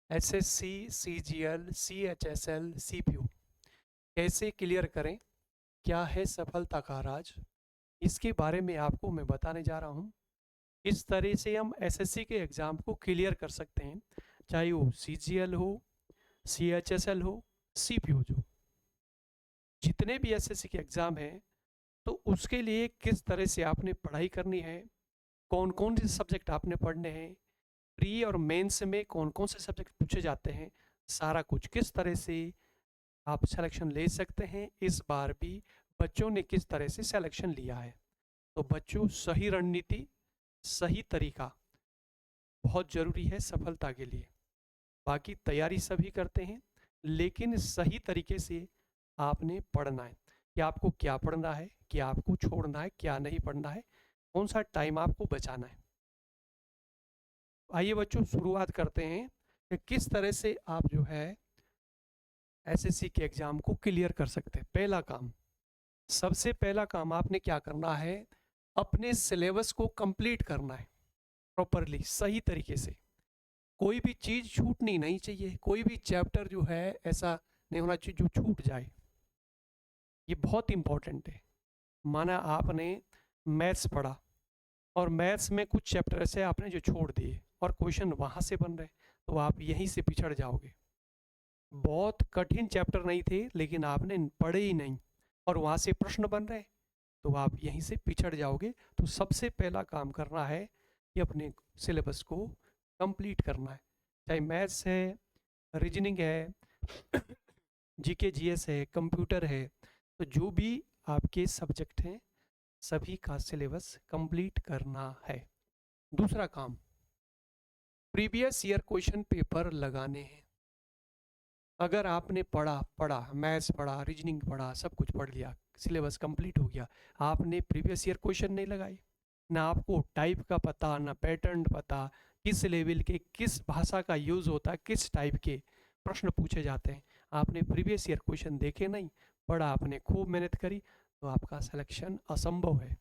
SSC, CGL, CHSL, CPU कैसे clear करें, क्या है सफलता का राज, इसके बारे में आपको मैं बताने जा रहा हूँ। इस तरह से हम एसएससी के एग्ज़ाम को क्लियर कर सकते हैं, चाहे वो सीजीएल हो, सीएचएसएल हो, सीपीयू हो। जितने भी एसएससी के एग्ज़ाम हैं, तो उसके लिए किस तरह से आपने पढ़ाई करनी है, कौन कौन से सब्जेक्ट आपने पढ़ने हैं, प्री और मेंस में कौन कौन से सब्जेक्ट पूछे जाते हैं, सारा कुछ किस तरह से आप सिलेक्शन ले सकते हैं। इस बार भी बच्चों ने किस तरह से सिलेक्शन लिया है। तो बच्चों, सही रणनीति, सही तरीका बहुत ज़रूरी है सफलता के लिए। बाकी तैयारी सभी करते हैं, लेकिन सही तरीके से आपने पढ़ना है कि आपको क्या पढ़ना है, क्या आपको छोड़ना है, क्या नहीं पढ़ना है, कौन सा टाइम आपको बचाना है। आइए बच्चों, शुरुआत करते हैं कि किस तरह से आप जो है एसएससी के एग्ज़ाम को क्लियर कर सकते हैं। पहला काम, सबसे पहला काम आपने क्या करना है, अपने सिलेबस को कंप्लीट करना है प्रॉपरली, सही तरीके से। कोई भी चीज़ छूटनी नहीं चाहिए, कोई भी चैप्टर जो है ऐसा नहीं होना चाहिए जो छूट जाए। ये बहुत इंपॉर्टेंट है। माना आपने मैथ्स पढ़ा और मैथ्स में कुछ चैप्टर ऐसे आपने जो छोड़ दिए और क्वेश्चन वहाँ से बन रहे, तो आप यहीं से पिछड़ जाओगे। बहुत कठिन चैप्टर नहीं थे, लेकिन आपने पढ़े ही नहीं और वहाँ से प्रश्न बन रहे, तो आप यहीं से पिछड़ जाओगे। तो सबसे पहला काम करना है कि अपने सिलेबस को कंप्लीट करना है, चाहे मैथ्स है, रीजनिंग है, जीके जीएस है, कंप्यूटर है, तो जो भी आपके सब्जेक्ट हैं सभी का सिलेबस कंप्लीट करना है। दूसरा काम, प्रीवियस ईयर क्वेश्चन पेपर लगाने हैं। अगर आपने पढ़ा मैथ्स पढ़ा, रीजनिंग पढ़ा, सब कुछ पढ़ लिया, सिलेबस कंप्लीट हो गया, आपने प्रीवियस ईयर क्वेश्चन नहीं लगाए, ना आपको टाइप का पता, ना पैटर्न पता, किस लेवल के, किस भाषा का यूज़ होता है, किस टाइप के प्रश्न पूछे जाते हैं, आपने प्रीवियस ईयर क्वेश्चन देखे नहीं, पढ़ा, आपने खूब मेहनत करी, तो आपका सिलेक्शन असंभव है।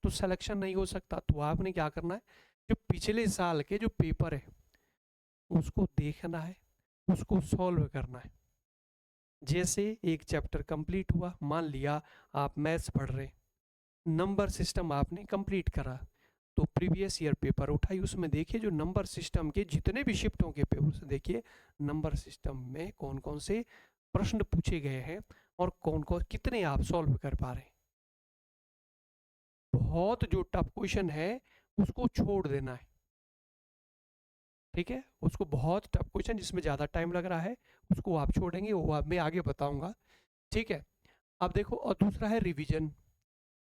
तो सिलेक्शन नहीं हो सकता, तो आपने क्या करना है, जो पिछले साल के जो पेपर है उसको देखना है, उसको सॉल्व करना है। जैसे एक चैप्टर कंप्लीट हुआ, मान लिया आप मैथ्स पढ़ रहे, नंबर सिस्टम आपने कंप्लीट करा, तो प्रीवियस ईयर पेपर उठाई, उसमें देखिए जो नंबर सिस्टम के जितने भी शिफ्टों के पेपर से देखिए नंबर सिस्टम में कौन कौन से प्रश्न पूछे गए हैं और कौन कौन कितने आप सॉल्व कर पा रहे हैं। बहुत जो टफ क्वेश्चन है उसको छोड़ देना है, ठीक है, उसको बहुत टफ क्वेश्चन जिसमें ज़्यादा टाइम लग रहा है उसको आप छोड़ेंगे, वो मैं आगे बताऊंगा, ठीक है। अब देखो, और दूसरा है रिवीजन।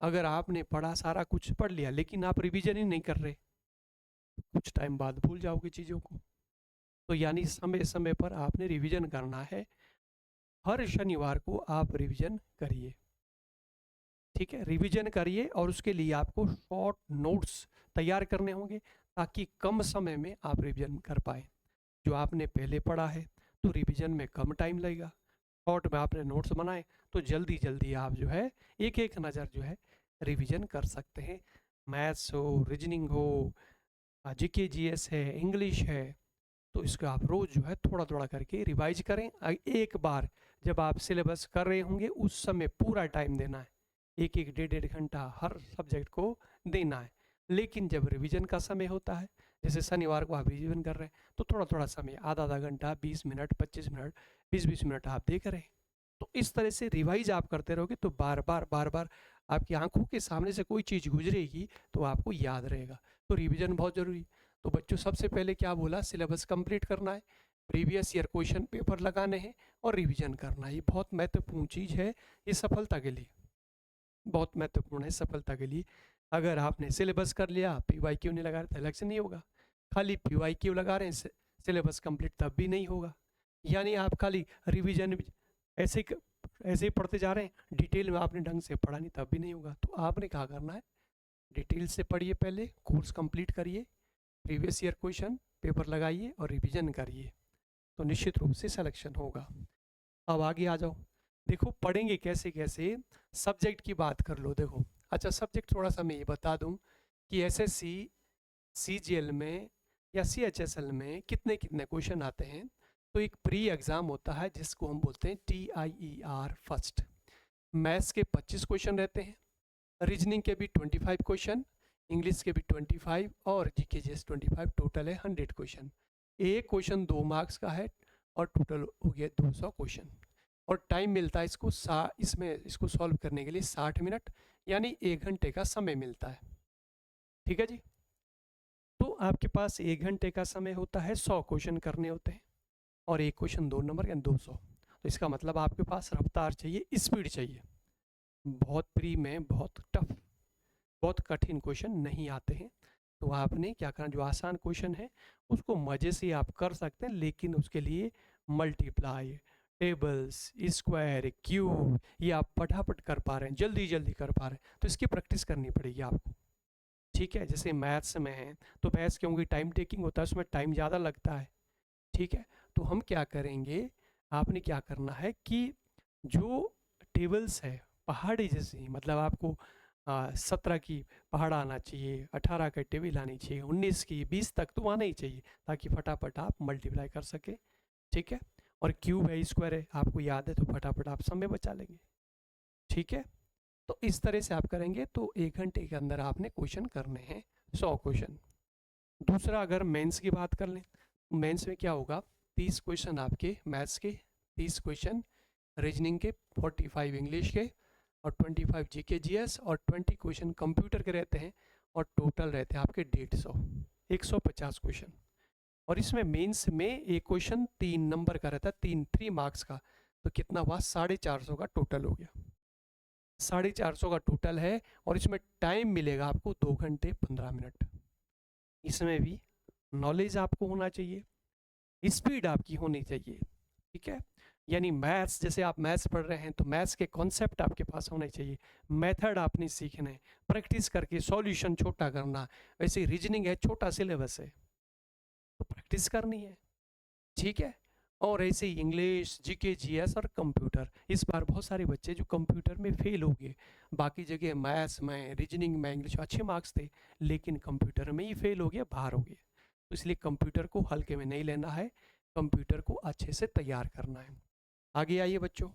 अगर आपने पढ़ा, सारा कुछ पढ़ लिया, लेकिन आप रिवीजन ही नहीं कर रहे, तो कुछ टाइम बाद भूल जाओगे चीज़ों को। तो यानी समय समय पर आपने रिवीजन करना है, हर शनिवार को आप रिवीजन करिए, ठीक है, रिवीजन करिए। और उसके लिए आपको शॉर्ट नोट्स तैयार करने होंगे, ताकि कम समय में आप रिवीजन कर पाए। जो आपने पहले पढ़ा है तो रिवीजन में कम टाइम लगेगा, शॉर्ट में आपने नोट्स बनाए तो जल्दी जल्दी आप जो है एक एक नज़र जो है रिवीजन कर सकते हैं। मैथ्स हो, रीजनिंग हो, जीके जीएस है, इंग्लिश है, तो इसको आप रोज़ जो है थोड़ा थोड़ा करके रिवाइज करें। एक बार जब आप सिलेबस कर रहे होंगे उस समय पूरा टाइम देना है, एक एक डेढ़ डेढ़ घंटा हर सब्जेक्ट को देना है। लेकिन जब रिवीजन का समय होता है, जैसे शनिवार को आप रिवीजन कर रहे हैं, तो थोड़ा थोड़ा समय, आधा आधा घंटा, 20 मिनट, 25 मिनट, 20-20 मिनट आप देख रहे हैं। तो इस तरह से रिवाइज आप करते रहोगे तो बार बार आपकी आंखों के सामने से कोई चीज़ गुजरेगी तो आपको याद रहेगा। तो रिवीजन बहुत ज़रूरी। तो बच्चों, सबसे पहले क्या बोला, सिलेबस कंप्लीट करना है, प्रीवियस ईयर क्वेश्चन पेपर लगाने हैं और रिवीजन करना है। ये बहुत महत्वपूर्ण चीज़ है, ये सफलता के लिए बहुत महत्वपूर्ण है, सफलता के लिए। अगर आपने सिलेबस कर लिया, पीवाईक्यू नहीं लगा रहे, तो इलेक्शन नहीं होगा। खाली पीवाईक्यू लगा रहे हैं, सिलेबस कंप्लीट तब भी नहीं होगा। यानी आप खाली रिवीजन ऐसे ऐसे ही पढ़ते जा रहे हैं, डिटेल में आपने ढंग से पढ़ा नहीं, तब भी नहीं होगा। तो आपने क्या करना है, डिटेल से पढ़िए, पहले कोर्स कंप्लीट करिए, प्रीवियस ईयर क्वेश्चन पेपर लगाइए और रिवीजन करिए, तो निश्चित रूप से सिलेक्शन होगा। अब आगे आ जाओ, देखो पढ़ेंगे कैसे कैसे। सब्जेक्ट की बात कर लो, देखो अच्छा, सब्जेक्ट थोड़ा सा मैं ये बता दूं कि एसएससी सीजीएल में या CHSL में कितने कितने क्वेश्चन आते हैं, तो एक प्री एग्ज़ाम होता है जिसको हम बोलते हैं TIER फर्स्ट। मैथ्स के 25 क्वेश्चन रहते हैं, रीजनिंग के भी 25 क्वेश्चन, इंग्लिश के भी 25 और जीके जीएस 25, टोटल है 100 क्वेश्चन। एक क्वेश्चन 2 मार्क्स का है और टोटल हो गया 200 क्वेश्चन। और टाइम मिलता है इसको सॉल्व करने के लिए 60 मिनट, यानी 1 घंटे का समय मिलता है। ठीक है जी। तो आपके पास 1 घंटे का समय होता है, 100 क्वेश्चन करने होते हैं और एक क्वेश्चन 2 नंबर यानी 200। तो इसका मतलब आपके पास रफ्तार चाहिए, स्पीड चाहिए। बहुत प्री में बहुत टफ, बहुत कठिन क्वेश्चन नहीं आते हैं। तो आपने क्या करना, जो आसान क्वेश्चन है उसको मज़े से आप कर सकते हैं, लेकिन उसके लिए मल्टीप्लाई, टेबल्स, स्क्वायर, क्यूब ये आप फटाफट कर पा रहे हैं, जल्दी जल्दी कर पा रहे हैं, तो इसकी प्रैक्टिस करनी पड़ेगी आपको। ठीक है, जैसे मैथ्स में है तो मैथ्स क्योंकि टाइम टेकिंग होता है, उसमें टाइम ज़्यादा लगता है। ठीक है, तो हम क्या करेंगे, आपने क्या करना है कि जो टेबल्स है पहाड़ी जैसी, मतलब आपको 17 की पहाड़ आना चाहिए, 18 का टेबल आनी चाहिए, 19 की, 20 तक तो आना ही चाहिए, ताकि फटाफट आप मल्टीप्लाई कर सके। ठीक है, और क्यूब है, स्क्वायर है, आपको याद है तो फटाफट आप समय बचा लेंगे। ठीक है, तो इस तरह से आप करेंगे तो 1 घंटे के अंदर आपने क्वेश्चन करने हैं, 100 क्वेश्चन। दूसरा, अगर मेंस की बात कर लें, मेंस में क्या होगा, 30 क्वेश्चन आपके मैथ्स के, 30 क्वेश्चन रीजनिंग के, 45 इंग्लिश के और 25 जीके जीएस और 20 क्वेश्चन कंप्यूटर के रहते हैं, और टोटल रहते हैं आपके 150 क्वेश्चन। और इसमें मेंस में एक क्वेश्चन 3 नंबर का रहता है, 3 मार्क्स का, तो कितना हुआ, 450 का टोटल हो गया। 450 का टोटल है, और इसमें टाइम मिलेगा आपको 2 घंटे 15 मिनट। इसमें भी नॉलेज आपको होना चाहिए, स्पीड आपकी होनी चाहिए। ठीक है, यानी मैथ्स, जैसे आप मैथ्स पढ़ रहे हैं तो मैथ्स के कॉन्सेप्ट आपके पास होने चाहिए, मेथड आपने सीखना है, प्रैक्टिस करके सॉल्यूशन छोटा करना। वैसे रीजनिंग है, छोटा सिलेबस है, तो प्रैक्टिस करनी है। ठीक है, और ऐसे ही इंग्लिश, जीके जीएस और कंप्यूटर, इस बार बहुत सारे बच्चे जो कंप्यूटर में फेल हो गए, बाकी जगह मैथ्स में, रीजनिंग में, इंग्लिश अच्छे मार्क्स थे, लेकिन कंप्यूटर में ही फेल हो गए, बाहर हो गए। तो इसलिए कंप्यूटर को हल्के में नहीं लेना है, कंप्यूटर को अच्छे से तैयार करना है। आगे आइए बच्चों,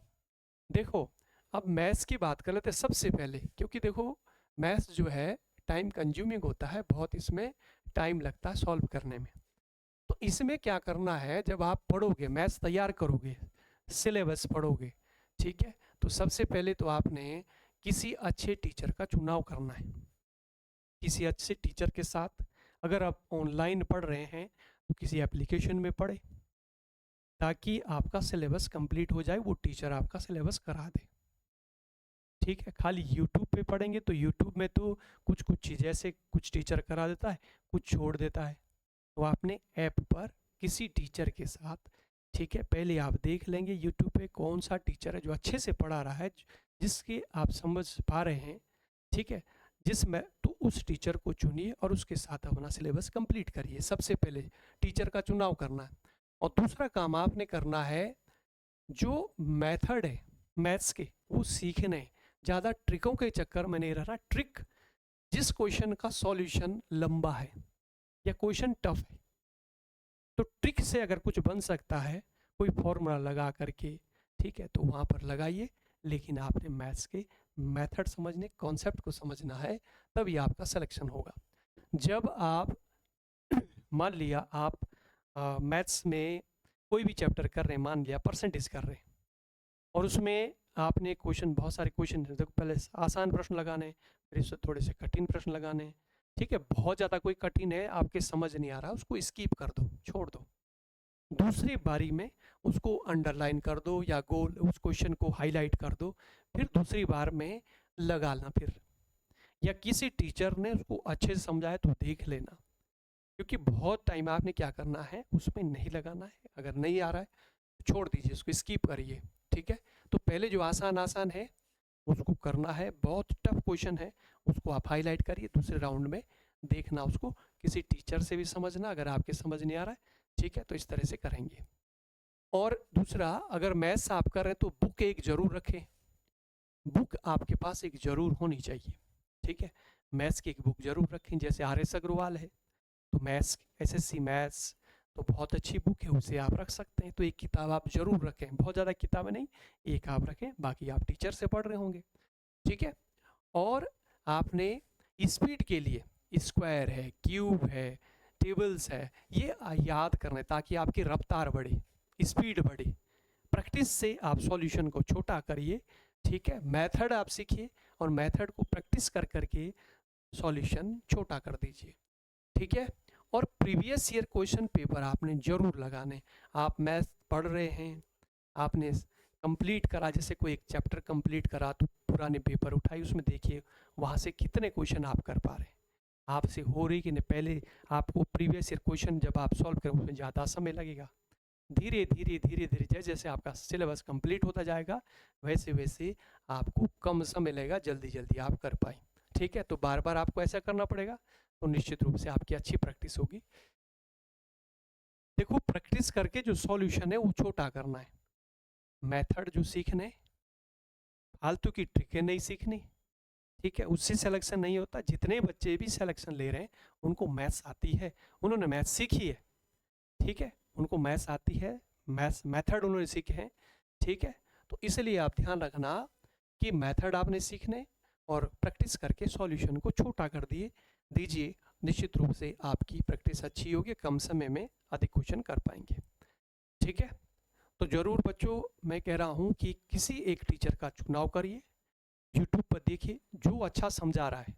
देखो अब मैथ्स की बात कर लेते हैं सबसे पहले, क्योंकि देखो मैथ्स जो है टाइम कंज्यूमिंग होता है बहुत, इसमें टाइम लगता है सॉल्व करने में। तो इसमें क्या करना है, जब आप पढ़ोगे मैथ्स तैयार करोगे, सिलेबस पढ़ोगे, ठीक है, तो सबसे पहले तो आपने किसी अच्छे टीचर का चुनाव करना है। किसी अच्छे टीचर के साथ, अगर आप ऑनलाइन पढ़ रहे हैं तो किसी एप्लीकेशन में पढ़े, ताकि आपका सिलेबस कंप्लीट हो जाए, वो टीचर आपका सिलेबस करा दे। ठीक है, खाली यूट्यूब पे पढ़ेंगे तो यूट्यूब में तो कुछ कुछ चीज़ें ऐसे कुछ टीचर करा देता है, कुछ छोड़ देता है। तो आपने ऐप पर किसी टीचर के साथ, ठीक है, पहले आप देख लेंगे यूट्यूब पे कौन सा टीचर है जो अच्छे से पढ़ा रहा है, जिसके आप समझ पा रहे हैं। ठीक है, जिसमें तो उस टीचर को चुनिए और उसके साथ अपना सिलेबस कंप्लीट करिए। सबसे पहले टीचर का चुनाव करना है। और दूसरा काम आपने करना है, जो मेथड है मैथ्स के वो सीखने, ज़्यादा ट्रिकों के चक्कर में नहीं रहना। ट्रिक, जिस क्वेश्चन का सॉल्यूशन लंबा है या क्वेश्चन टफ है, तो ट्रिक से अगर कुछ बन सकता है, कोई फॉर्मूला लगा करके, ठीक है, तो वहाँ पर लगाइए। लेकिन आपने मैथ्स के मेथड समझने, कॉन्सेप्ट को समझना है, तभी आपका सिलेक्शन होगा। जब आप मान लिया आप मैथ्स में कोई भी चैप्टर कर रहे हैं, मान लिया परसेंटेज कर रहे हैं, और उसमें आपने क्वेश्चन, बहुत सारे क्वेश्चन, देखो पहले आसान प्रश्न लगाने हैं, फिर इससे थोड़े से कठिन प्रश्न लगाने हैं। ठीक है, बहुत ज़्यादा कोई कठिन है आपके समझ नहीं आ रहा, उसको स्किप कर दो, छोड़ दो। दूसरी बारी में उसको अंडरलाइन कर दो या गोल उस क्वेश्चन को हाईलाइट कर दो, फिर दूसरी बार में लगाना फिर, या किसी टीचर ने उसको अच्छे से समझाया तो देख लेना। क्योंकि बहुत टाइम आपने क्या करना है, उसमें नहीं लगाना है। अगर नहीं आ रहा है तो छोड़ दीजिए, उसको स्किप करिए। ठीक है, तो पहले जो आसान आसान है उसको करना है, बहुत टफ क्वेश्चन है उसको आप हाईलाइट करिए, दूसरे राउंड में देखना उसको, किसी टीचर से भी समझना अगर आपके समझ नहीं आ रहा है। ठीक है, तो इस तरह से करेंगे। और दूसरा, अगर मैथ्स आप कर रहे हैं तो बुक एक जरूर रखें, बुक आपके पास एक जरूर होनी चाहिए। ठीक है, मैथ्स की एक बुक जरूर रखें, जैसे RS अग्रवाल है, तो मैथ्स, एसएससी मैथ्स तो बहुत अच्छी बुक है, उसे आप रख सकते हैं। तो एक किताब आप ज़रूर रखें, बहुत ज़्यादा किताबें नहीं, एक आप रखें, बाकी आप टीचर से पढ़ रहे होंगे, ठीक है। और आपने स्पीड के लिए स्क्वायर है, क्यूब है, टेबल्स है, ये याद करना है ताकि आपकी रफ्तार बढ़े, स्पीड बढ़े। प्रैक्टिस से आप सॉल्यूशन को छोटा करिए, ठीक है। मेथड आप सीखिए और मेथड को प्रैक्टिस कर करके सॉल्यूशन छोटा कर दीजिए, ठीक है। और प्रीवियस ईयर क्वेश्चन पेपर आपने जरूर लगाने। आप मैथ पढ़ रहे हैं, आपने कंप्लीट करा, जैसे कोई एक चैप्टर कंप्लीट करा तो पुराने पेपर उठाइए, उसमें देखिए वहाँ से कितने क्वेश्चन आप कर पा रहे हैं, आपसे हो रही कि नहीं। पहले आपको प्रीवियस ईयर क्वेश्चन जब आप सॉल्व करें उसमें ज़्यादा समय लगेगा। धीरे धीरे धीरे धीरे जैसे जैसे आपका सिलेबस कंप्लीट होता जाएगा वैसे वैसे आपको कम समय लगेगा, जल्दी जल्दी आप कर पाए, ठीक है। तो बार बार आपको ऐसा करना पड़ेगा, तो निश्चित रूप से आपकी अच्छी प्रैक्टिस होगी। देखो, प्रैक्टिस करके जो सॉल्यूशन है वो छोटा करना है, मेथड जो सीखने, फालतू की ट्रिकें नहीं सीखनी, ठीक है। उससे सिलेक्शन नहीं होता। जितने बच्चे भी सिलेक्शन ले रहे हैं उनको मैथ्स आती है, उन्होंने मैथ्स सीखी है, ठीक है, उनको मैथ्स आती है, मैथ्स मेथड उन्होंने सीखे हैं, ठीक है। तो इसलिए आप ध्यान रखना कि मेथड आपने सीखने और प्रैक्टिस करके सॉल्यूशन को छोटा कर दीजिए। निश्चित रूप से आपकी प्रैक्टिस अच्छी होगी, कम समय में अधिक क्वेश्चन कर पाएंगे, ठीक है। तो ज़रूर बच्चों, मैं कह रहा हूँ कि किसी एक टीचर का चुनाव करिए, यूट्यूब पर देखिए जो अच्छा समझा रहा है।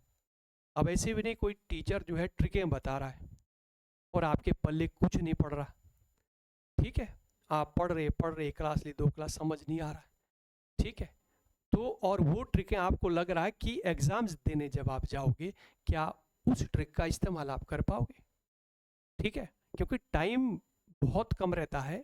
अब ऐसे भी नहीं कोई टीचर जो है ट्रिकें बता रहा है और आपके पल्ले कुछ नहीं पड़ रहा, ठीक है। आप पढ़ रहे क्लास ली 2 क्लास समझ नहीं आ रहा, ठीक है। तो और वो ट्रिकें आपको लग रहा है कि एग्जाम्स देने जब आप जाओगे क्या उस ट्रिक का इस्तेमाल आप कर पाओगे, ठीक है। क्योंकि टाइम बहुत कम रहता है,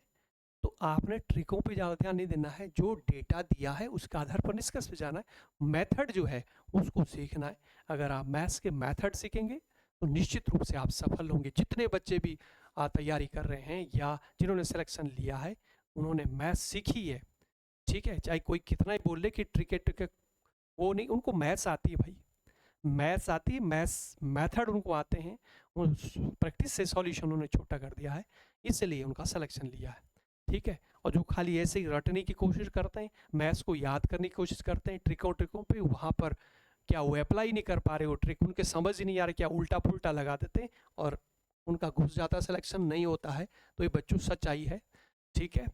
तो आपने ट्रिकों पे ज़्यादा ध्यान नहीं देना है, जो डेटा दिया है उसके आधार पर निष्कर्ष पे जाना है, मेथड जो है उसको सीखना है। अगर आप मैथ्स के मेथड सीखेंगे तो निश्चित रूप से आप सफल होंगे। जितने बच्चे भी तैयारी कर रहे हैं या जिन्होंने सिलेक्शन लिया है उन्होंने मैथ्स सीखी है, ठीक है। चाहे कोई कितना ही बोल ले कि ट्रिके वो नहीं, उनको मैथ्स आती है भाई, मैथ्स आती है, मैथ्स मेथड उनको आते हैं, प्रैक्टिस से सॉल्यूशन उन्होंने छोटा कर दिया है, इसलिए उनका सिलेक्शन लिया है, ठीक है। और जो खाली ऐसे ही रटने की कोशिश करते हैं, मैथ्स को याद करने की कोशिश करते हैं ट्रिकों पे, वहाँ पर क्या वो अप्लाई नहीं कर पा रहे, वो ट्रिक उनके समझ ही नहीं आ रहा, क्या उल्टा पुल्टा लगा देते हैं और उनका घुस जाता, सिलेक्शन नहीं होता है। तो ये बच्चों सच्चाई है, ठीक है।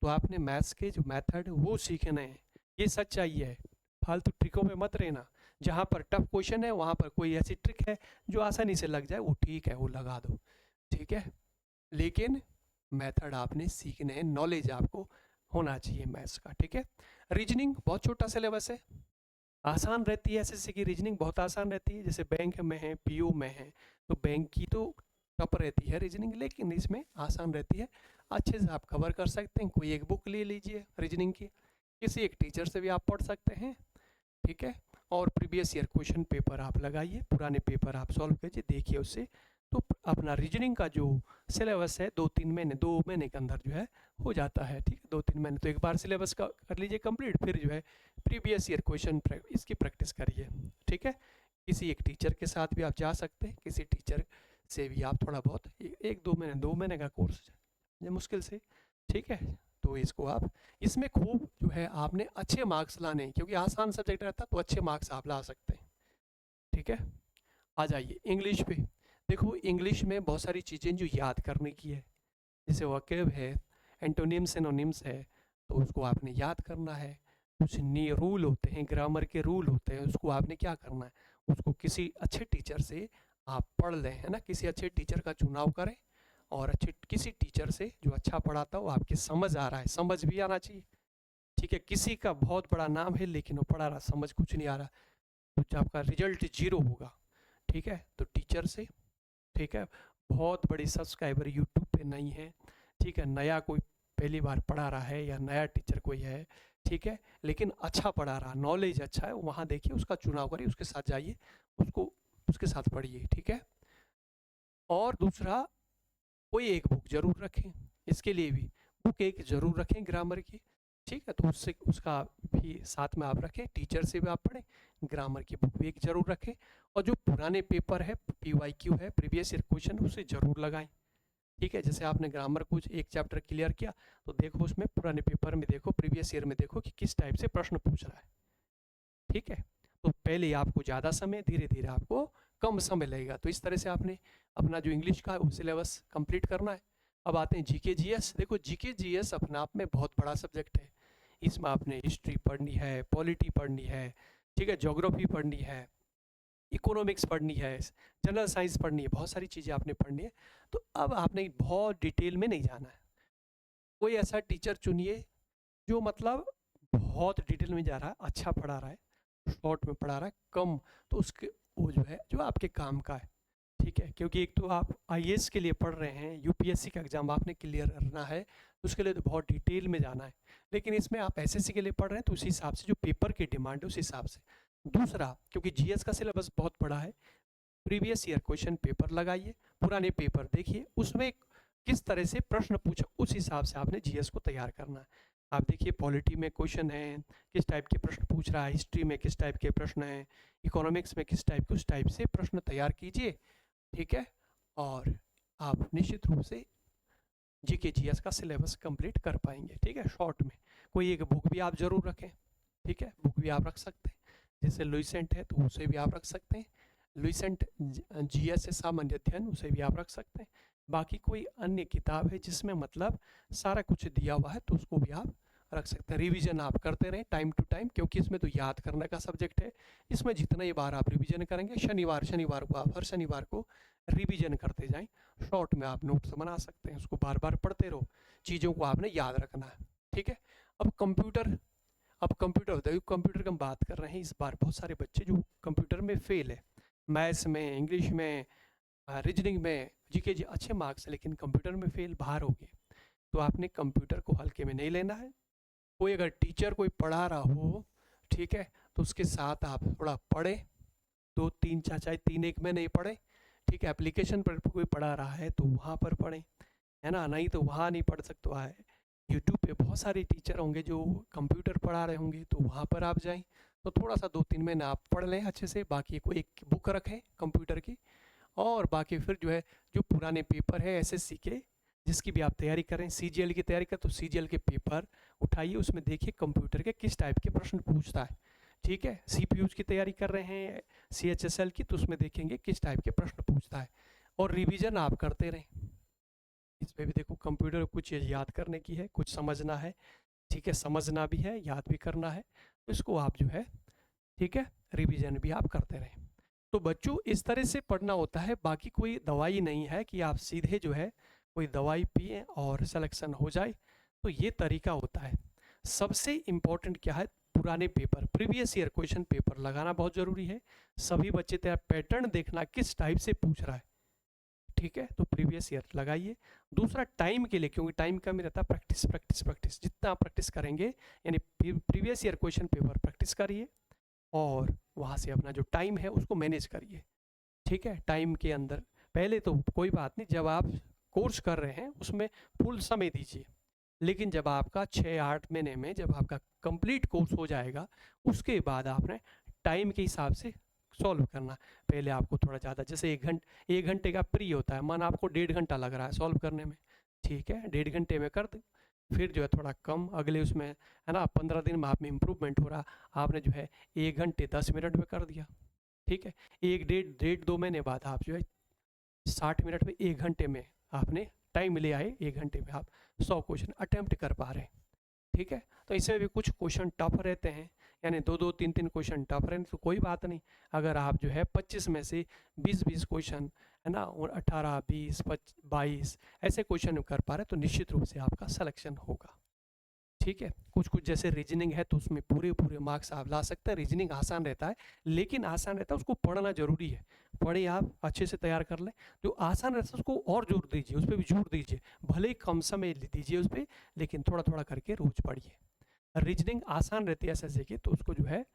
तो आपने मैथ्स के जो मेथड वो सीखने हैं, ये सच्चाई है। फालतू ट्रिकों में मत रहना। जहाँ पर टफ क्वेश्चन है वहाँ पर कोई ऐसी ट्रिक है जो आसानी से लग जाए, वो ठीक है, वो लगा दो, ठीक है। लेकिन मेथड आपने सीखने हैं, नॉलेज आपको होना चाहिए मैथ्स का, ठीक है। रीजनिंग बहुत छोटा सिलेबस है, आसान रहती है। एसएससी की रीजनिंग बहुत आसान रहती है, जैसे बैंक में है, पीओ में है, तो बैंक की तो टफ रहती है रीजनिंग, लेकिन इसमें आसान रहती है, अच्छे से आप कवर कर सकते हैं। कोई एक बुक ले लीजिए रीजनिंग की, किसी एक टीचर से भी आप पढ़ सकते हैं, ठीक है। और प्रीवियस ईयर क्वेश्चन पेपर आप लगाइए, पुराने पेपर आप सॉल्व कीजिए, देखिए उससे तो अपना रीजनिंग का जो सिलेबस है 2 महीने के अंदर जो है हो जाता है, ठीक है। 2-3 महीने तो एक बार सिलेबस का कर लीजिए कंप्लीट, फिर जो है प्रीवियस ईयर क्वेश्चन इसकी प्रैक्टिस करिए, ठीक है। किसी एक टीचर के साथ भी आप जा सकते हैं, किसी टीचर से भी आप थोड़ा बहुत 2 महीने का कोर्स मुश्किल से, ठीक है। तो इसको आप इसमें खूब जो है आपने अच्छे मार्क्स लाने, क्योंकि आसान सब्जेक्ट रहता तो अच्छे मार्क्स आप ला सकते हैं, ठीक है। आ जाइए इंग्लिश पे। देखो, इंग्लिश में बहुत सारी चीज़ें जो याद करने की है, जैसे वर्ब है, एंटोनिम्स सिनोनिम्स है, तो उसको आपने याद करना है। कुछ नी रूल होते हैं, ग्रामर के रूल होते हैं, उसको आपने क्या करना है, उसको किसी अच्छे टीचर से आप पढ़ लें, है ना। किसी अच्छे टीचर का चुनाव करें और अच्छे किसी टीचर से जो अच्छा पढ़ाता हो, आपके समझ आ रहा है, समझ भी आना चाहिए, ठीक है। किसी का बहुत बड़ा नाम है लेकिन वो पढ़ा रहा, समझ कुछ नहीं आ रहा, तो आपका रिजल्ट 0 होगा, ठीक है। तो टीचर से, ठीक है, बहुत बड़ी सब्सक्राइबर यूट्यूब पे नहीं है, ठीक है, नया कोई पहली बार पढ़ा रहा है या नया टीचर कोई है, ठीक है, लेकिन अच्छा पढ़ा रहा, नॉलेज अच्छा है, वहाँ देखिए, उसका चुनाव करिए, उसके साथ जाइए, उसको उसके साथ पढ़िए, ठीक है। और दूसरा, कोई एक बुक जरूर रखें, इसके लिए भी बुक एक जरूर रखें ग्रामर की, ठीक है, तो उससे उसका भी साथ में आप रखें, टीचर से भी आप पढ़ें, ग्रामर की बुक भी एक ज़रूर रखें, और जो पुराने पेपर है, PYQ है, प्रीवियस ईयर क्वेश्चन, उसे ज़रूर लगाएं। ठीक है, जैसे आपने ग्रामर कुछ एक चैप्टर क्लियर किया, तो देखो उसमें पुराने पेपर में देखो, प्रीवियस ईयर में देखो कि किस टाइप से प्रश्न पूछ रहा है। ठीक है, तो पहले आपको ज़्यादा समय, धीरे धीरे आपको कम समय लगेगा। तो इस तरह से आपने अपना जो इंग्लिश का है वो सिलेबस कंप्लीट करना है। अब आते हैं जीके जीएस। देखो जीके जीएस अपने आप में बहुत बड़ा सब्जेक्ट है। इसमें आपने हिस्ट्री पढ़नी है, पॉलिटी पढ़नी है, ठीक है, ज्योग्राफी पढ़नी है, इकोनॉमिक्स पढ़नी है, जनरल साइंस पढ़नी है, बहुत सारी चीज़ें आपने पढ़नी है। तो अब आपने बहुत डिटेल में नहीं जाना है। कोई ऐसा टीचर चुनिए जो मतलब बहुत डिटेल में जा रहा है, अच्छा पढ़ा रहा है, शॉर्ट में पढ़ा रहा है, कम, तो उसके वो जो है जो आपके काम का है। ठीक है, क्योंकि एक तो आप IAS के लिए पढ़ रहे हैं, UPSC का एग्जाम आपने क्लियर करना है, उसके लिए तो बहुत डिटेल में जाना है। लेकिन इसमें आप SSC के लिए पढ़ रहे हैं, तो उस हिसाब से जो पेपर की डिमांड है उस हिसाब से। दूसरा, क्योंकि GS का सिलेबस बहुत बड़ा है, प्रीवियस ईयर क्वेश्चन पेपर लगाइए, पुराने पेपर देखिए, उसमें किस तरह से प्रश्न पूछा, उस हिसाब से आपने GS को तैयार करना है। आप देखिए पॉलिटी में क्वेश्चन है, किस टाइप के प्रश्न पूछ रहा है, हिस्ट्री में किस टाइप के प्रश्न हैं, इकोनॉमिक्स में किस टाइप के, उस टाइप से प्रश्न तैयार कीजिए। ठीक है, और आप निश्चित रूप से GK GS का सिलेबस कंप्लीट कर पाएंगे। ठीक है, शॉर्ट में कोई एक बुक भी आप ज़रूर रखें। ठीक है, बुक भी आप रख सकते हैं, जैसे लुइसेंट है तो उसे भी आप रख सकते हैं, लुइसेंट GS है सामान्य अध्ययन, उसे भी आप रख सकते हैं। बाकी कोई अन्य किताब है जिसमें मतलब सारा कुछ दिया हुआ है तो उसको भी आप रख सकते हैं। रिवीजन आप करते रहें टाइम टू टाइम, क्योंकि इसमें तो याद करने का सब्जेक्ट है। इसमें जितना ही बार आप रिवीजन करेंगे, शनिवार को आप हर शनिवार को रिवीजन करते जाएं। शॉर्ट में आप नोट्स बना सकते हैं, उसको बार बार पढ़ते रहो, चीज़ों को आपने याद रखना है। ठीक है, अब कंप्यूटर की हम बात कर रहे हैं। इस बार बहुत सारे बच्चे जो कंप्यूटर में फेल है, मैथ्स में, इंग्लिश में, रीजनिंग में, जीके जी अच्छे मार्क्स है, लेकिन कंप्यूटर में फेल बाहर हो गए। तो आपने कंप्यूटर को हल्के में नहीं लेना है। कोई अगर टीचर कोई पढ़ा रहा हो, ठीक है, तो उसके साथ आप थोड़ा पढ़े, 2-3 चाहे 3 एक में नहीं पढ़े। ठीक है, एप्लीकेशन पर कोई पढ़ा रहा है तो वहाँ पर पढ़ें, है ना, नहीं तो वहाँ नहीं पढ़ सकते है। यूट्यूब पे बहुत सारे टीचर होंगे जो कंप्यूटर पढ़ा रहे होंगे, तो वहाँ पर आप जाएं, तो थोड़ा सा 2-3 महीने आप पढ़ लें अच्छे से। बाकी कोई एक बुक रखें कंप्यूटर की, और बाकी फिर जो है जो पुराने पेपर है SSC के, जिसकी भी आप तैयारी करें, CGL की तैयारी करें तो CGL के पेपर उठाइए, उसमें देखिए कंप्यूटर के किस टाइप के प्रश्न पूछता है। ठीक है, CPUs की तैयारी कर रहे हैं CHSL की, तो उसमें देखेंगे किस टाइप के प्रश्न पूछता है, और रिवीजन आप करते रहें। इसमें भी देखो कंप्यूटर कुछ याद करने की है, कुछ समझना है। ठीक है, समझना भी है, याद भी करना है, तो इसको आप जो है, ठीक है, रिवीजन भी आप करते रहें। तो बच्चों इस तरह से पढ़ना होता है। बाकी कोई दवाई नहीं है कि आप सीधे जो है कोई दवाई पिए और सिलेक्शन हो जाए, तो ये तरीका होता है। सबसे इम्पोर्टेंट क्या है, पुराने paper, previous year question paper लगाना बहुत ज़रूरी है। सभी बच्चे तैयार, पैटर्न देखना किस टाइप से पूछ रहा है। ठीक है, तो प्रीवियस ईयर लगाइए। दूसरा, टाइम के लिए, क्योंकि टाइम कम ही रहता है, प्रैक्टिस प्रैक्टिस प्रैक्टिस, जितना आप प्रैक्टिस करेंगे, यानी previous year question paper practice करिए, और वहाँ से अपना जो टाइम है उसको मैनेज करिए। ठीक है, टाइम के अंदर पहले तो कोई बात नहीं, जब आप कोर्स कर रहे हैं उसमें फुल समय दीजिए, लेकिन जब आपका 6-8 महीने में जब आपका कंप्लीट कोर्स हो जाएगा, उसके बाद आपने टाइम के हिसाब से सॉल्व करना। पहले आपको थोड़ा ज़्यादा, जैसे 1 घंटे का प्री होता है, मान आपको 1.5 घंटा लग रहा है सॉल्व करने में, ठीक है, 1.5 घंटे में कर दे। फिर जो है थोड़ा कम, अगले उसमें है ना, 15 दिन में आप में इम्प्रूवमेंट हो रहा, आपने जो है 1 घंटे 10 मिनट में कर दिया। ठीक है, 1 डेढ़ 2 महीने बाद आप जो है 60 मिनट में, 1 घंटे में आपने टाइम ले आए, 1 घंटे में आप 100 क्वेश्चन अटेम्प्ट कर पा रहे हैं। ठीक है, तो इसमें भी कुछ क्वेश्चन टफ रहते हैं, यानी 2-2 3-3 क्वेश्चन टफ रहे तो कोई बात नहीं। अगर आप जो है 25 में से 20-20 क्वेश्चन, है ना, और 18-20-22 ऐसे क्वेश्चन कर पा रहे तो निश्चित रूप से आपका सिलेक्शन होगा। ठीक है, कुछ कुछ जैसे रीजनिंग है तो उसमें पूरे पूरे मार्क्स आप ला सकते हैं। रीजनिंग आसान रहता है, लेकिन आसान रहता है, उसको पढ़ना जरूरी है। पढ़े, आप अच्छे से तैयार कर लें, जो आसान रहता है उसको और जोर दीजिए, उस पर भी जोर दीजिए, भले ही कम समय दीजिए उस पर, लेकिन थोड़ा थोड़ा करके रोज पढ़िए। रीजनिंग आसान रहती है SSC की, तो उसको जो है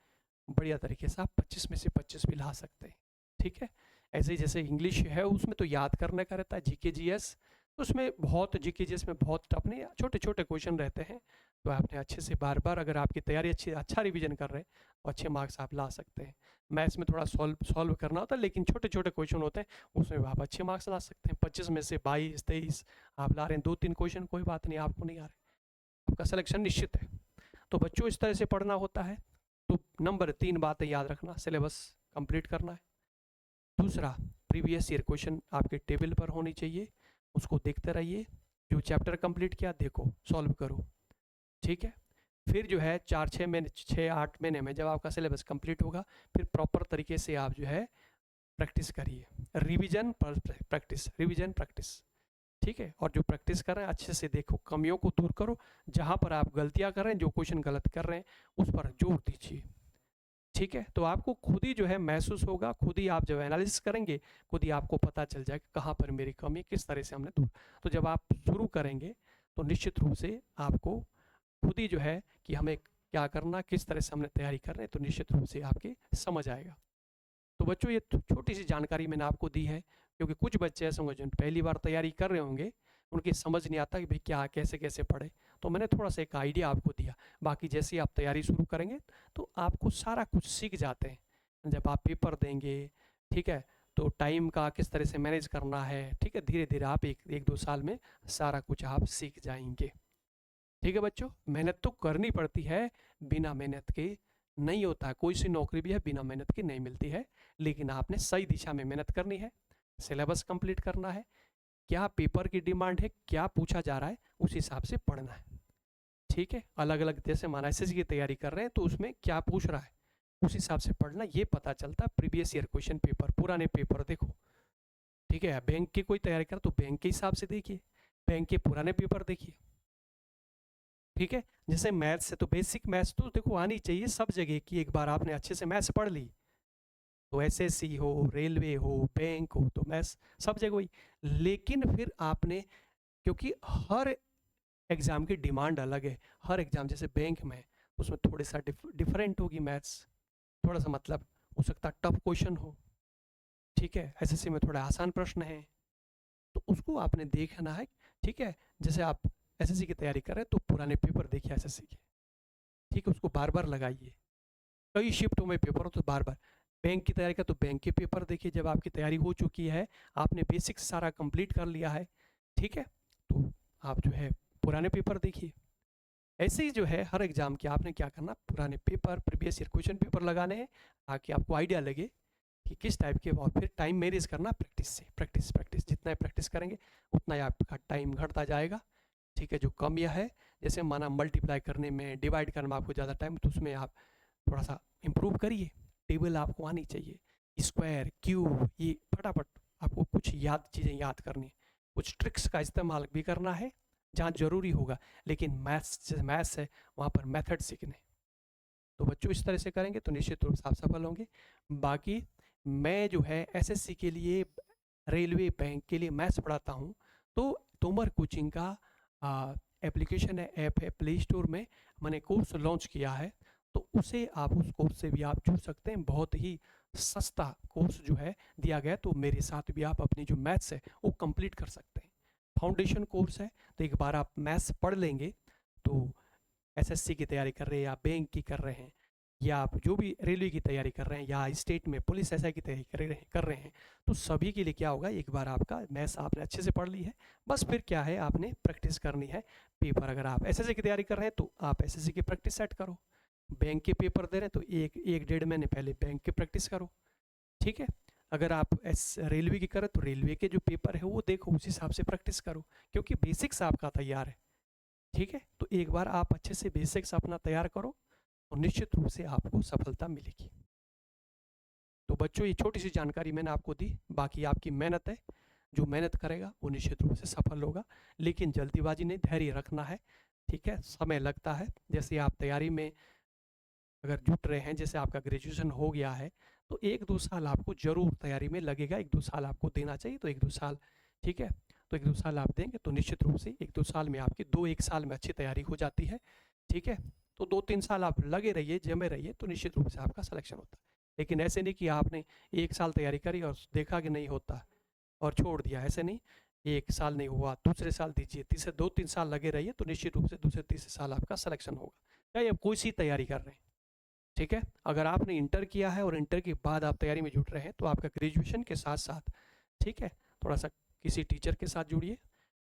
बढ़िया तरीके से आप 25 में से 25 भी ला सकते हैं। ठीक है, ऐसे ही जैसे इंग्लिश है उसमें तो याद करने का रहता है, GK GS, तो उसमें बहुत GK GS में बहुत टफ नहीं, छोटे छोटे क्वेश्चन रहते हैं, तो आपने अच्छे से बार बार, अगर आपकी तैयारी अच्छा रिवीजन कर रहे हैं तो अच्छे मार्क्स आप ला सकते हैं। मैथ्स में थोड़ा सॉल्व करना होता है, लेकिन छोटे छोटे क्वेश्चन होते हैं, उसमें आप अच्छे मार्क्स ला सकते हैं। 25 में से 22 23 आप ला रहे हैं, 2-3 क्वेश्चन कोई बात नहीं, आपको नहीं आ रहे, आपका सिलेक्शन निश्चित है। तो बच्चों इस तरह से पढ़ना होता है। तो नंबर 3 बातें याद रखना, सिलेबस कंप्लीट करना है। दूसरा, प्रीवियस ईयर क्वेश्चन आपके टेबल पर होनी चाहिए, उसको देखते रहिए। जो चैप्टर कंप्लीट किया देखो, सॉल्व करो, ठीक है। फिर जो है 6-8 महीने में जब आपका सिलेबस कंप्लीट होगा, फिर प्रॉपर तरीके से आप जो है प्रैक्टिस करिए। रिवीजन प्रैक्टिस, रिवीजन प्रैक्टिस, ठीक है। और जो प्रैक्टिस कर रहे हैं अच्छे से देखो, कमियों को दूर करो, जहाँ पर आप गलतियाँ कर रहे हैं, जो क्वेश्चन गलत कर रहे हैं उस पर जोर दीजिए, ठीक है। तो आपको खुद ही जो है महसूस होगा, खुद ही आप जब एनालिसिस करेंगे, खुद ही आपको पता चल जाएगा कहाँ पर मेरी कमी, किस तरह से हमने दूर। तो जब आप शुरू करेंगे तो निश्चित रूप से आपको खुद ही जो है कि हमें क्या करना, किस तरह से हमने तैयारी कर रहे हैं, तो निश्चित रूप से आपके समझ आएगा। तो बच्चों ये छोटी सी जानकारी मैंने आपको दी है, क्योंकि कुछ बच्चे ऐसे होंगे जो पहली बार तैयारी कर रहे होंगे, उनकी समझ नहीं आता कि भाई क्या कैसे कैसे पढ़े, तो मैंने थोड़ा सा एक आइडिया आपको दिया। बाकी जैसे ही आप तैयारी शुरू करेंगे तो आपको सारा कुछ सीख जाते हैं। जब आप पेपर देंगे, ठीक है, तो टाइम का किस तरह से मैनेज करना है, ठीक है, धीरे धीरे आप एक दो साल में सारा कुछ आप सीख जाएंगे, ठीक है बच्चों। मेहनत तो करनी पड़ती है, बिना मेहनत के नहीं होता है। कोई सी नौकरी भी है बिना मेहनत के नहीं मिलती है, लेकिन आपने सही दिशा में मेहनत करनी है, सिलेबस कंप्लीट करना है, क्या पेपर की डिमांड है, क्या पूछा जा रहा है, उस हिसाब से पढ़ना है, ठीक है। अलग अलग, जैसे मान एसएससी की तैयारी कर रहे हैं तो उसमें क्या पूछ रहा है उस हिसाब से पढ़ना, ये पता चलता है। प्रीवियस ईयर क्वेश्चन पेपर, पुराने पेपर देखो, ठीक है। बैंक की कोई तैयारी कर तो बैंक के हिसाब से देखिए, बैंक के पुराने पेपर देखिए, ठीक है। जैसे मैथ्स है तो बेसिक मैथ्स तो देखो आनी चाहिए सब जगह की, एक बार आपने अच्छे से मैथ्स पढ़ ली तो एसएससी हो, रेलवे हो, बैंक हो, तो मैथ्स सब जगह वही। लेकिन फिर आपने, क्योंकि हर एग्जाम की डिमांड अलग है, हर एग्जाम जैसे बैंक में उसमें थोड़ी सा डिफरेंट होगी मैथ्स, थोड़ा सा मतलब हो सकता है टफ क्वेश्चन हो, ठीक है। एसएससी में थोड़ा आसान प्रश्न है, तो उसको आपने देखना है, ठीक है। जैसे आप एसएससी की तैयारी कर रहे हैं तो पुराने पेपर देखिए एसएससी के, ठीक है, उसको बार बार लगाइए। कई शिफ्टों में पेपर हो तो बार बार। बैंक की तैयारी का तो बैंक के पेपर देखिए, जब आपकी तैयारी हो चुकी है, आपने बेसिक्स सारा कंप्लीट कर लिया है, ठीक है, तो आप जो है पुराने पेपर देखिए। ऐसे ही जो है हर एग्जाम के आपने क्या करना, पुराने paper, previous year question paper लगाने हैं, ताकि आपको आइडिया लगे कि किस टाइप के। और फिर टाइम मैनेज करना प्रैक्टिस से, प्रैक्टिस प्रैक्टिस, जितना प्रैक्टिस करेंगे उतना ही आपका टाइम घटता जाएगा, ठीक है। जो कम यह है, जैसे माना मल्टीप्लाई करने में, डिवाइड करने में आपको ज़्यादा टाइम, तो उसमें आप थोड़ा सा इम्प्रूव करिए, टेबल आपको आनी चाहिए, स्क्वायर क्यूब, ये फटाफट आपको कुछ चीज़ें याद करनी है, कुछ ट्रिक्स का इस्तेमाल भी करना है जहाँ ज़रूरी होगा, लेकिन मैथ्स है वहाँ पर मेथड सीखने। तो बच्चों इस तरह से करेंगे तो निश्चित रूप से आप सफल होंगे। बाकी मैं जो है एसएससी के लिए, रेलवे, बैंक के लिए मैथ्स पढ़ाता हूँ, तो तोमर कोचिंग का एप्लीकेशन है, ऐप है, प्ले स्टोर में मैंने कोर्स लॉन्च किया है, तो उसे आप, उस कोर्स से भी आप जुड़ सकते हैं। बहुत ही सस्ता कोर्स जो है दिया गया, तो मेरे साथ भी आप अपनी जो मैथ्स है वो कंप्लीट कर सकते हैं। फाउंडेशन कोर्स है, तो एक बार आप मैथ्स पढ़ लेंगे तो एसएससी की तैयारी कर रहे हैं या बैंक की कर रहे हैं, या आप जो भी रेलवे की तैयारी कर रहे हैं, या स्टेट में पुलिस एसआई की तैयारी कर रहे हैं, तो सभी के लिए क्या होगा, एक बार आपका मैथ्स आपने अच्छे से पढ़ ली है, बस फिर क्या है, आपने प्रैक्टिस करनी है। पेपर अगर आप एसएससी की तैयारी कर रहे हैं तो आप एसएससी की प्रैक्टिस सेट करो, बैंक के पेपर दे रहे हैं तो एक 1.5 महीने पहले बैंक की प्रैक्टिस करो, ठीक है। अगर आप रेलवे की करें तो रेलवे के जो पेपर है वो देखो, उस हिसाब से प्रैक्टिस करो, क्योंकि बेसिक्स आपका तैयार है, ठीक है। तो एक बार आप अच्छे से बेसिक्स अपना तैयार करो और निश्चित रूप से आपको सफलता मिलेगी। तो बच्चों ये छोटी सी जानकारी मैंने आपको दी, बाकी आपकी मेहनत है, जो मेहनत करेगा वो निश्चित रूप से सफल होगा, लेकिन जल्दीबाजी नहीं, धैर्य रखना है, ठीक है। समय लगता है, जैसे आप तैयारी में अगर जुट रहे हैं, जैसे आपका ग्रेजुएशन हो गया है, तो 1-2 साल आपको जरूर तैयारी में लगेगा, 1-2 साल आपको देना चाहिए, तो 1-2 साल, ठीक है। तो 1-2 साल आप देंगे तो निश्चित रूप से 1-2 साल में आपकी 2-1 साल में अच्छी तैयारी हो जाती है, ठीक है। तो 2-3 साल आप लगे रहिए, जमे रहिए, तो निश्चित रूप से आपका सिलेक्शन होता है। लेकिन ऐसे नहीं कि आपने 1 साल तैयारी करी और देखा कि नहीं होता और छोड़ दिया, ऐसे नहीं। एक साल नहीं हुआ, दूसरे साल दीजिए, तीसरे 2-3 साल लगे रहिए, तो निश्चित रूप से दूसरे तीसरे साल आपका सिलेक्शन होगा, चाहे आप कोई सी तैयारी कर रहे हैं। ठीक है, अगर आपने इंटर किया है और इंटर के बाद आप तैयारी में जुट रहे हैं, तो आपका ग्रेजुएशन के साथ साथ, ठीक है, थोड़ा सा किसी टीचर के साथ जुड़िए।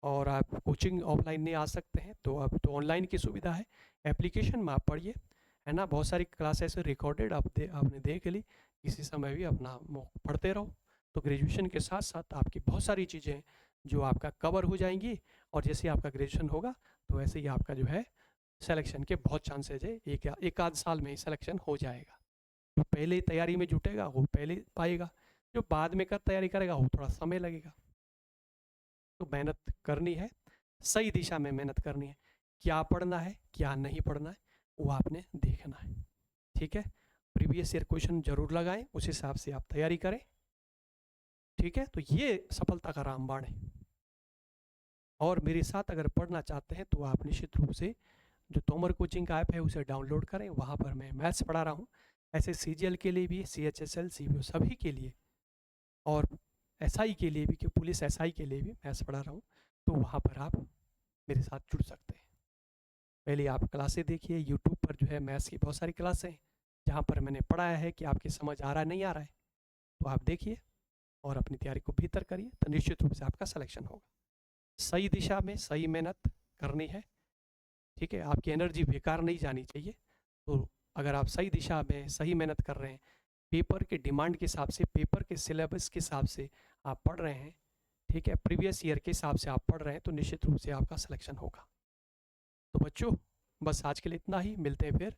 और आप कोचिंग ऑफलाइन नहीं आ सकते हैं तो अब तो ऑनलाइन की सुविधा है, एप्लीकेशन में आप पढ़िए, है ना। बहुत सारी क्लासेस रिकॉर्डेड आपने देख ली, किसी समय भी अपना पढ़ते रहो। तो ग्रेजुएशन के साथ साथ आपकी बहुत सारी चीज़ें हैं जो आपका कवर हो जाएंगी, और जैसे आपका ग्रेजुएशन होगा तो वैसे ही आपका जो है सिलेक्शन के बहुत चांसेज है, एक आध साल में ही सिलेक्शन हो जाएगा। जो पहले तैयारी में जुटेगा वो पहले पाएगा, जो बाद में कर तैयारी करेगा वो थोड़ा समय लगेगा। तो मेहनत करनी है, सही दिशा में मेहनत करनी है। क्या पढ़ना है क्या नहीं पढ़ना है वो आपने देखना है। ठीक है, प्रीवियस ईयर क्वेश्चन जरूर लगाएं, उस हिसाब से आप तैयारी करें। ठीक है, तो ये सफलता का रामबाण है। और मेरे साथ अगर पढ़ना चाहते हैं तो आप निश्चित रूप से जो तोमर कोचिंग का ऐप है उसे डाउनलोड करें, वहाँ पर मैं मैथ्स पढ़ा रहा हूँ, ऐसे सीजीएल के लिए भी, CHSL CBO सभी के लिए, और SI के लिए भी, कि पुलिस SI के लिए भी मैथ्स पढ़ा रहा हूँ, तो वहाँ पर आप मेरे साथ जुड़ सकते हैं। पहले आप क्लासें देखिए, यूट्यूब पर जो है मैथ्स की बहुत सारी क्लासें हैं जहाँ पर मैंने पढ़ाया है, कि आपकी समझ आ रहा है नहीं आ रहा है तो आप देखिए और अपनी तैयारी को बेहतर करिए, तो निश्चित रूप से आपका सिलेक्शन होगा। सही दिशा में सही मेहनत करनी है। ठीक है, आपकी एनर्जी बेकार नहीं जानी चाहिए। तो अगर आप सही दिशा में सही मेहनत कर रहे हैं, पेपर के डिमांड के हिसाब से, पेपर के सिलेबस के हिसाब से आप पढ़ रहे हैं, ठीक है, प्रीवियस ईयर के हिसाब से आप पढ़ रहे हैं, तो निश्चित रूप से आपका सिलेक्शन होगा। तो बच्चों, बस आज के लिए इतना ही, मिलते हैं फिर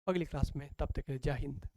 अगली क्लास में, तब तक जय हिंद।